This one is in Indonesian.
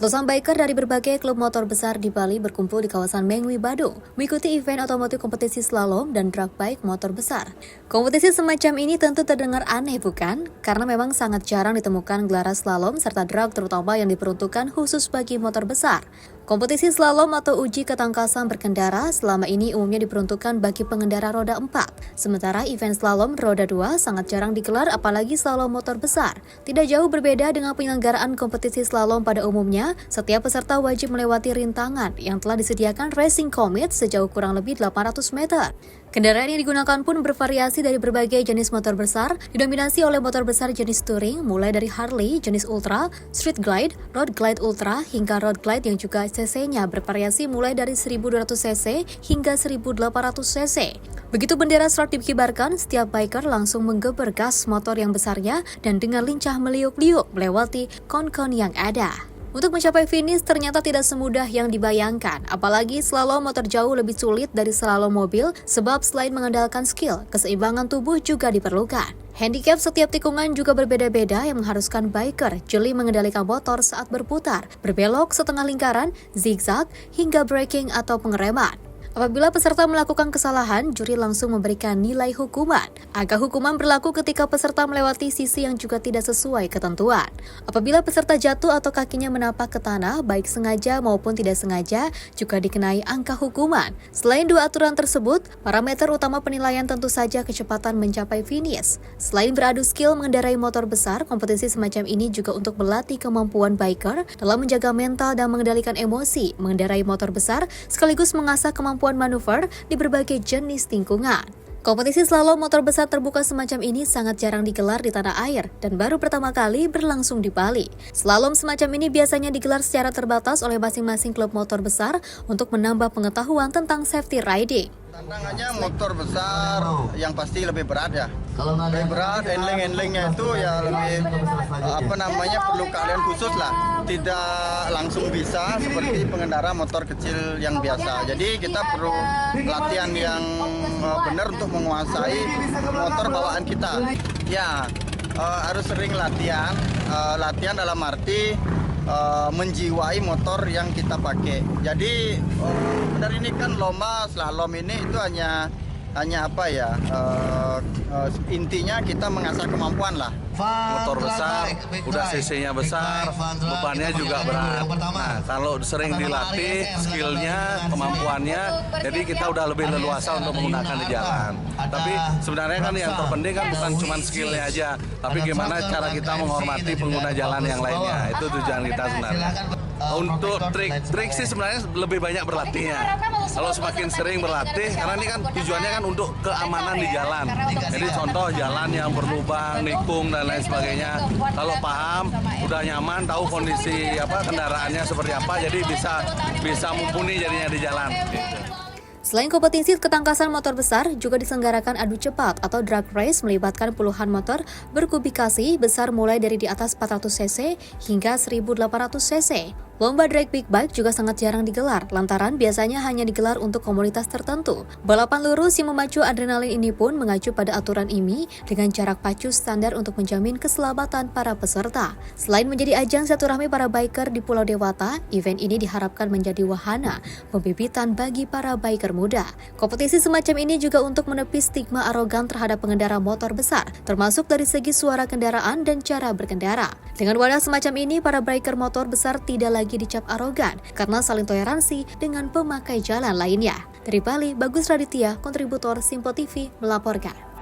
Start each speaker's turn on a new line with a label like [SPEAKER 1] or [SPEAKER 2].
[SPEAKER 1] Ratusan biker dari berbagai klub motor besar di Bali berkumpul di kawasan Mengwi, Badung, mengikuti event otomotif kompetisi slalom dan drag bike motor besar. Kompetisi semacam ini tentu terdengar aneh, bukan? Karena memang sangat jarang ditemukan gelaran slalom serta drag terutama yang diperuntukkan khusus bagi motor besar. Kompetisi slalom atau uji ketangkasan berkendara selama ini umumnya diperuntukkan bagi pengendara roda 4. Sementara event slalom roda 2 sangat jarang digelar apalagi slalom motor besar. Tidak jauh berbeda dengan penyelenggaraan kompetisi slalom pada umumnya, setiap peserta wajib melewati rintangan yang telah disediakan Racing Comet sejauh kurang lebih 800 meter. Kendaraan yang digunakan pun bervariasi dari berbagai jenis motor besar, didominasi oleh motor besar jenis touring, mulai dari Harley jenis Ultra, Street Glide, Road Glide Ultra, hingga Road Glide yang juga cc-nya bervariasi mulai dari 1200 cc hingga 1800 cc. Begitu bendera start dikibarkan, setiap biker langsung menggeber gas motor yang besarnya dan dengan lincah meliuk-liuk melewati kon-kon yang ada. Untuk mencapai finish ternyata tidak semudah yang dibayangkan, apalagi slalom motor jauh lebih sulit dari slalom mobil sebab selain mengandalkan skill, keseimbangan tubuh juga diperlukan. Handicap setiap tikungan juga berbeda-beda yang mengharuskan biker jeli mengendalikan motor saat berputar, berbelok setengah lingkaran, zigzag, hingga braking atau pengereman. Apabila peserta melakukan kesalahan, juri langsung memberikan nilai hukuman. Angka hukuman berlaku ketika peserta melewati sisi yang juga tidak sesuai ketentuan. Apabila peserta jatuh atau kakinya menapak ke tanah, baik sengaja maupun tidak sengaja, juga dikenai angka hukuman. Selain dua aturan tersebut, parameter utama penilaian tentu saja kecepatan mencapai finish. Selain beradu skill mengendarai motor besar, kompetisi semacam ini juga untuk melatih kemampuan biker dalam menjaga mental dan mengendalikan emosi mengendarai motor besar, sekaligus mengasah kemampuan manuver di berbagai jenis tikungan. Kompetisi slalom motor besar terbuka semacam ini sangat jarang digelar di tanah air dan baru pertama kali berlangsung di Bali. Slalom semacam ini biasanya digelar secara terbatas oleh masing-masing klub motor besar untuk menambah pengetahuan tentang safety riding.
[SPEAKER 2] Tantangannya motor besar yang pasti lebih berat ya. Lebih berat, handlingnya itu ya lebih perlu keahlian khusus lah. Tidak langsung bisa seperti pengendara motor kecil yang biasa. Jadi kita perlu latihan yang benar untuk menguasai motor bawaan kita. Ya, harus sering latihan. Latihan dalam arti menjiwai motor yang kita pakai. Jadi benar ini kan lomba slalom ini itu hanya apa ya, intinya kita mengasah kemampuan lah.
[SPEAKER 3] Motor besar, udah cc-nya besar, bebannya juga berat. Nah, kalau sering dilatih skillnya, kemampuannya, jadi kita udah lebih leluasa untuk menggunakan di jalan. Tapi sebenarnya kan yang terpenting kan bukan cuma skillnya aja, tapi gimana cara kita menghormati pengguna jalan yang lainnya. Itu tujuan kita sebenarnya. Untuk trik sih sebenarnya lebih banyak berlatihnya. Kalau semakin sering berlatih, karena ini kan tujuannya kan untuk keamanan di jalan. Jadi contoh jalan yang berlubang, nikung dan lain sebagainya. Kalau paham, udah nyaman, tahu kondisi kendaraannya seperti apa, jadi bisa mumpuni jadinya di jalan.
[SPEAKER 1] Selain kompetisi ketangkasan motor besar, juga diselenggarakan adu cepat atau drag race melibatkan puluhan motor berkubikasi besar mulai dari di atas 400 cc hingga 1800 cc. Lomba drag big bike juga sangat jarang digelar, lantaran biasanya hanya digelar untuk komunitas tertentu. Balapan lurus yang memacu adrenalin ini pun mengacu pada aturan IMI dengan jarak pacu standar untuk menjamin keselamatan para peserta. Selain menjadi ajang silaturahmi para biker di Pulau Dewata, event ini diharapkan menjadi wahana pembibitan bagi para biker muda. Kompetisi semacam ini juga untuk menepis stigma arogan terhadap pengendara motor besar, termasuk dari segi suara kendaraan dan cara berkendara. Dengan wadah semacam ini, para biker motor besar tidak lagi dicap arogan karena saling toleransi dengan pemakai jalan lainnya. Dari Bali, Bagus Raditya, kontributor Simpo TV, melaporkan.